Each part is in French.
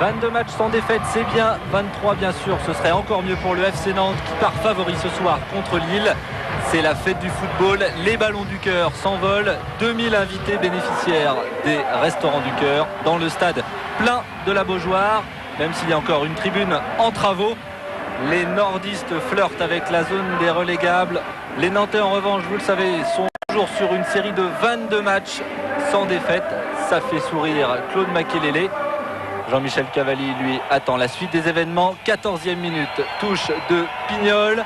22 matchs sans défaite, c'est bien. 23 bien sûr, ce serait encore mieux pour le FC Nantes qui part favori ce soir contre Lille. C'est la fête du football, les ballons du cœur s'envolent. 2000 invités bénéficiaires des restaurants du cœur dans le stade plein de la Beaujoire, même s'il y a encore une tribune en travaux. Les nordistes flirtent avec la zone des relégables. Les Nantais en revanche, vous le savez, sont toujours sur une série de 22 matchs sans défaite. Ça fait sourire Claude Makélélé. Jean-Michel Cavalli, lui, attend la suite des événements. 14e minute, touche de Pignol.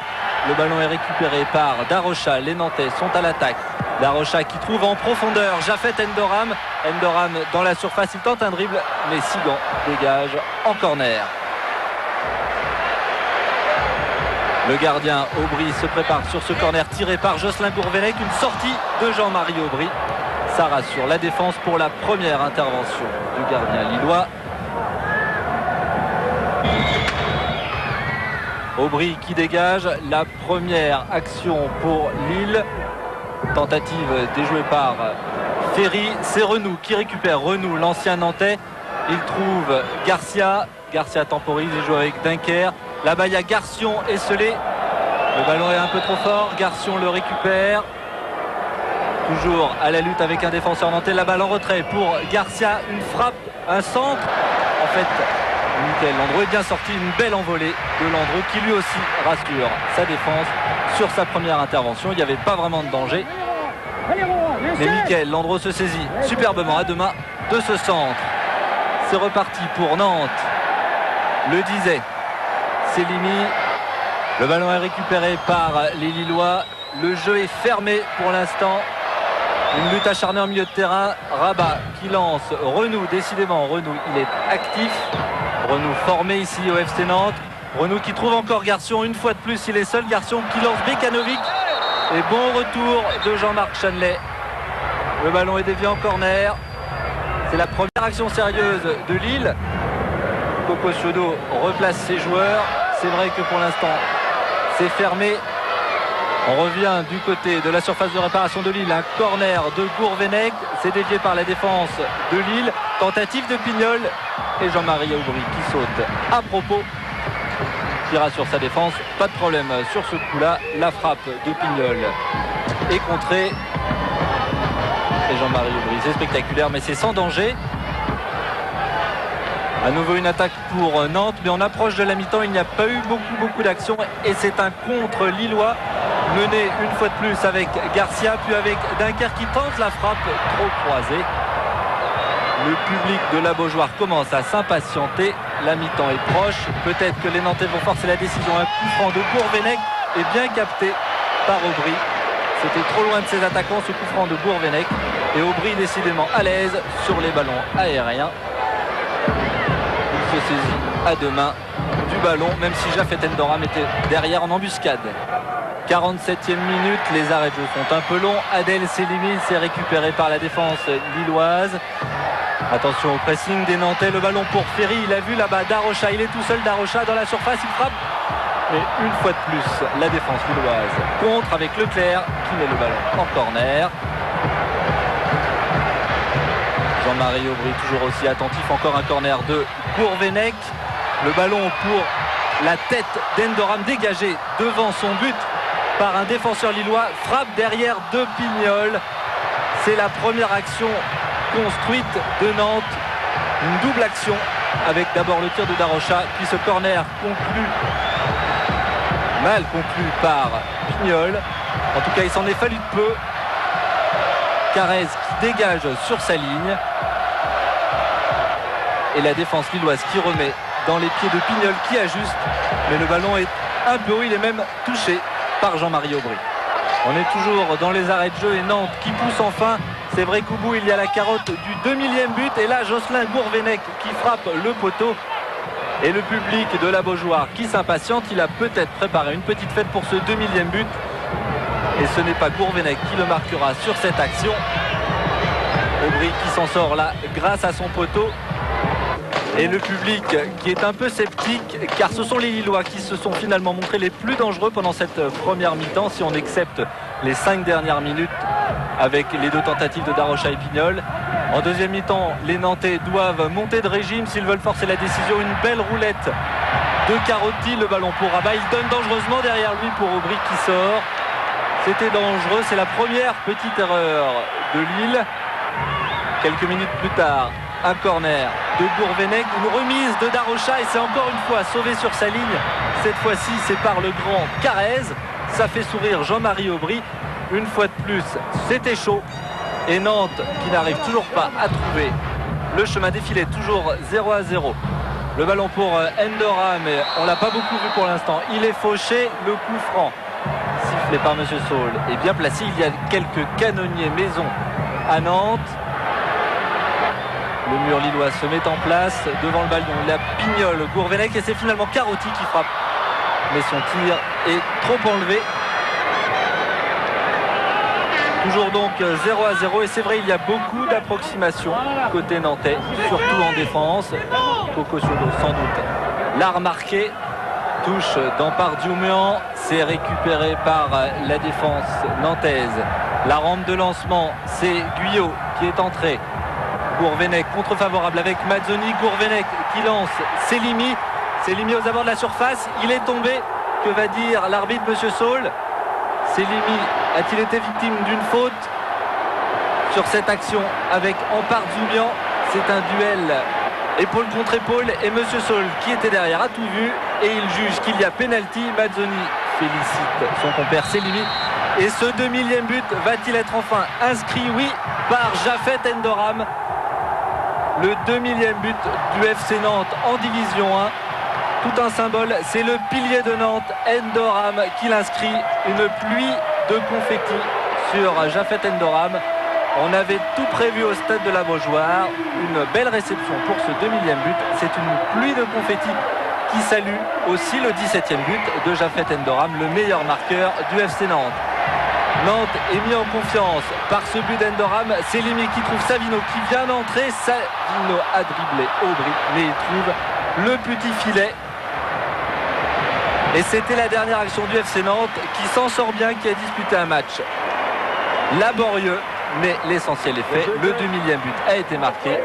Le ballon est récupéré par Darocha. Les Nantais sont à l'attaque. Darocha qui trouve en profondeur Jafet Endoram. Endoram dans la surface, il tente un dribble, mais Sigan dégage en corner. Le gardien Aubry se prépare sur ce corner tiré par Jocelyn Gourvenec. Une sortie de Jean-Marie Aubry. Ça rassure la défense pour la première intervention du gardien lillois. Aubry qui dégage la première action pour Lille. Tentative déjouée par Ferry. C'est Renou qui récupère. Renou, l'ancien Nantais. Il trouve Garcia. Garcia temporise, il joue avec Dunker. Là-bas, il y a Garcion esselé. Le ballon est un peu trop fort. Garcion le récupère. Toujours à la lutte avec un défenseur nantais. La balle en retrait pour Garcia. Une frappe, un centre. En fait, Mickaël Landreau est bien sorti. Une belle envolée de Landreau qui lui aussi rassure sa défense sur sa première intervention. Il n'y avait pas vraiment de danger. Mais Mickaël Landreau se saisit superbement à deux mains de ce centre. C'est reparti pour Nantes. Le disait Cellini. Le ballon est récupéré par les Lillois. Le jeu est fermé pour l'instant. Une lutte acharnée en milieu de terrain. Rabat qui lance Renou. Décidément, Renou, il est actif. Renou formé ici au FC Nantes. Renou qui trouve encore Garcion. Une fois de plus, il est seul. Garcion qui lance Bekanovic. Et bon retour de Jean-Marc Chanlet. Le ballon est dévié en corner. C'est la première action sérieuse de Lille. Coco Ciodo replace ses joueurs. C'est vrai que pour l'instant, c'est fermé. On revient du côté de la surface de réparation de Lille. Un corner de Gourvenec. C'est dévié par la défense de Lille. Tentative de Pignol. Et Jean-Marie Aubry qui saute à propos. Qui rassure sa défense. Pas de problème sur ce coup-là. La frappe de Pignol est contrée. Et Jean-Marie Aubry, c'est spectaculaire, mais c'est sans danger. À nouveau une attaque pour Nantes, mais on approche de la mi-temps. Il n'y a pas eu beaucoup d'actions. Et c'est un contre lillois mené une fois de plus avec Garcia, puis avec Dunker qui tente la frappe trop croisée. Le public de la Beaujoire commence à s'impatienter. La mi-temps est proche. Peut-être que les Nantais vont forcer la décision. Un coup franc de Gourvenec est bien capté par Aubry. C'était trop loin de ses attaquants, ce coup franc de Gourvenec. Et Aubry décidément à l'aise sur les ballons aériens. Il se saisit à deux mains du ballon, même si Jafet Endoram était derrière en embuscade. 47e minute, les arrêts de jeu sont un peu longs. Adel Sellimi s'est récupéré par la défense lilloise. Attention au pressing des Nantais, le ballon pour Ferry, il a vu là-bas Darocha, il est tout seul, Darocha dans la surface, il frappe. Mais une fois de plus, la défense lilloise contre avec Leclerc qui met le ballon en corner. Jean-Marie Aubry toujours aussi attentif, encore un corner de Gourvenec. Le ballon pour la tête d'Endoram dégagé devant son but par un défenseur lillois. Frappe derrière de Pignol. C'est la première action construite de Nantes. Une double action avec d'abord le tir de Darocha, puis ce corner mal conclu par Pignol. En tout cas, il s'en est fallu de peu. Carrez qui dégage sur sa ligne. Et la défense lilloise qui remet dans les pieds de Pignol qui ajuste. Mais le ballon est un peu haut, il est même touché par Jean-Marie Aubry. On est toujours dans les arrêts de jeu et Nantes qui pousse enfin. C'est vrai qu'au bout, il y a la carotte du 2000e but. Et là, Jocelyn Gourvenec qui frappe le poteau. Et le public de la Beaujoire qui s'impatiente. Il a peut-être préparé une petite fête pour ce 2000e but. Et ce n'est pas Gourvenec qui le marquera sur cette action. Aubry qui s'en sort là grâce à son poteau. Et le public qui est un peu sceptique, car ce sont les Lillois qui se sont finalement montrés les plus dangereux pendant cette première mi-temps, si on accepte les 5 dernières minutes avec les 2 tentatives de Darocha et Pignol. En deuxième mi-temps, les Nantais doivent monter de régime s'ils veulent forcer la décision. Une belle roulette de Carotti, le ballon pour Rabat. Il donne dangereusement derrière lui pour Aubry qui sort. C'était dangereux, c'est la première petite erreur de Lille. Quelques minutes plus tard, un corner de Gourvenec, une remise de Darocha et c'est encore une fois sauvé sur sa ligne. Cette fois-ci, c'est par le grand Carrez. Ça fait sourire Jean-Marie Aubry. Une fois de plus, c'était chaud. Et Nantes qui n'arrive toujours pas à trouver le chemin défilé, toujours 0-0. Le ballon pour Endoram, mais on l'a pas beaucoup vu pour l'instant. Il est fauché, le coup franc sifflé par Monsieur Saul est bien placé. Il y a quelques canonniers maison à Nantes. Le mur lillois se met en place devant le ballon. La Pignol, Gourvenec et c'est finalement Carotti qui frappe. Mais son tir est trop enlevé. Toujours donc 0-0 et c'est vrai il y a beaucoup d'approximations côté nantais, surtout en défense. Coco Ciodo sans doute l'a remarqué. Touche d'Ampar-Diouméan, c'est récupéré par la défense nantaise. La rampe de lancement, c'est Guyot qui est entré. Gourvenec contre-favorable avec Mazzoni. Gourvenec qui lance Sellimi. Sellimi aux abords de la surface. Il est tombé. Que va dire l'arbitre Monsieur Saul? Sellimi a-t-il été victime d'une faute sur cette action avec Ampar-Diouméan? C'est un duel épaule contre épaule et Monsieur Saul qui était derrière a tout vu et il juge qu'il y a pénalty. Mazzoni félicite son compère Sellimi. Et ce 2000e but va-t-il être enfin inscrit? Oui, par Jafet Endoram. Le 2000e but du FC Nantes en Division 1. Tout un symbole, c'est le pilier de Nantes, Endoram, qui l'inscrit. Une pluie de confettis sur Jafet Endoram. On avait tout prévu au stade de la Beaujoire. Une belle réception pour ce 2000e but. C'est une pluie de confettis qui salue aussi le 17e but de Jafet Endoram, le meilleur marqueur du FC Nantes. Nantes est mis en confiance par ce but d'Endoram. C'est Sellimi qui trouve Savino qui vient d'entrer. Savino a dribblé Aubry, mais il trouve le petit filet. Et c'était la dernière action du FC Nantes qui s'en sort bien, qui a disputé un match laborieux. Mais l'essentiel est fait. Le 2000e but a été marqué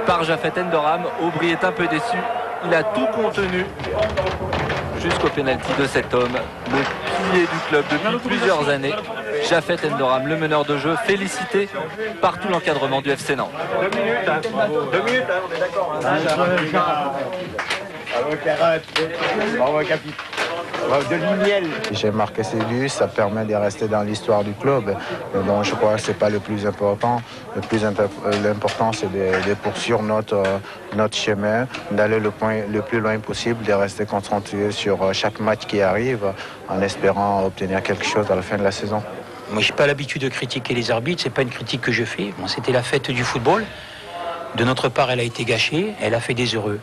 par Jafet Endoram. Aubry est un peu déçu. Il a tout contenu jusqu'au pénalty de cet homme, le pilier du club depuis plusieurs années. Jafet Endoram, le meneur de jeu, félicité par tout l'encadrement du FC Nantes. 2 minutes, hein. 2 minutes, hein, on est d'accord. Bravo, capitaine. De Limiel. J'ai marqué ces buts, ça permet de rester dans l'histoire du club. Donc je crois que ce n'est pas le plus important. L'important, c'est de poursuivre notre chemin, d'aller le plus loin possible, de rester concentré sur chaque match qui arrive, en espérant obtenir quelque chose à la fin de la saison. Moi, je n'ai pas l'habitude de critiquer les arbitres, c'est pas une critique que je fais. Bon, c'était la fête du football. De notre part, elle a été gâchée, elle a fait des heureux.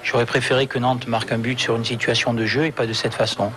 J'aurais préféré que Nantes marque un but sur une situation de jeu et pas de cette façon.